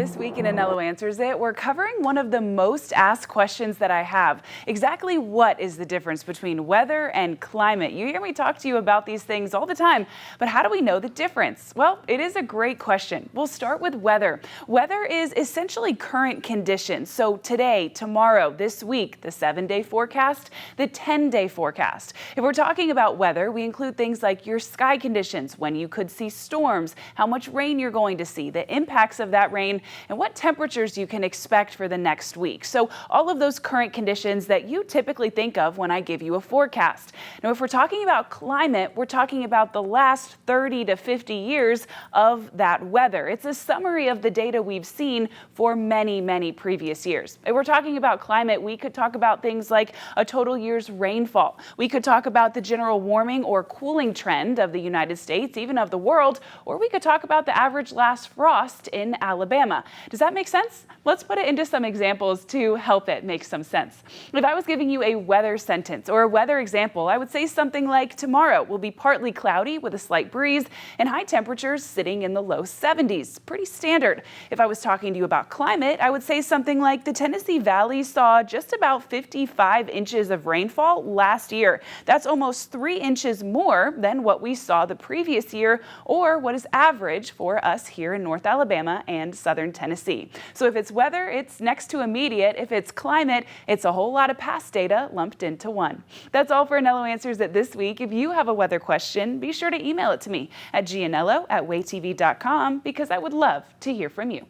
This week in Anello Answers It, we're covering one of the most asked questions that I have. Exactly what is the difference between weather and climate? You hear me talk to you about these things all the time, but how do we know the difference? Well, it is a great question. We'll start with weather. Weather is essentially current conditions. So today, tomorrow, this week, the 7-day forecast, the 10-day forecast. If we're talking about weather, we include things like your sky conditions, when you could see storms, how much rain you're going to see, the impacts of that rain, and what temperatures you can expect for the next week. So all of those current conditions that you typically think of when I give you a forecast. Now, if we're talking about climate, we're talking about the last 30 to 50 years of that weather. It's a summary of the data we've seen for many, many previous years. If we're talking about climate, we could talk about things like a total year's rainfall. We could talk about the general warming or cooling trend of the United States, even of the world, or we could talk about the average last frost in Alabama. Does that make sense? Let's put it into some examples to help it make some sense. If I was giving you a weather sentence or a weather example, I would say something like tomorrow will be partly cloudy with a slight breeze and high temperatures sitting in the low 70s. Pretty standard. If I was talking to you about climate, I would say something like the Tennessee Valley saw just about 55 inches of rainfall last year. That's almost 3 inches more than what we saw the previous year, or what is average for us here in North Alabama and southern Tennessee. So if it's weather, it's next to immediate. If it's climate, it's a whole lot of past data lumped into one. That's all for Anello Answers It this week. If you have a weather question, be sure to email it to me at gianello@waytv.com because I would love to hear from you.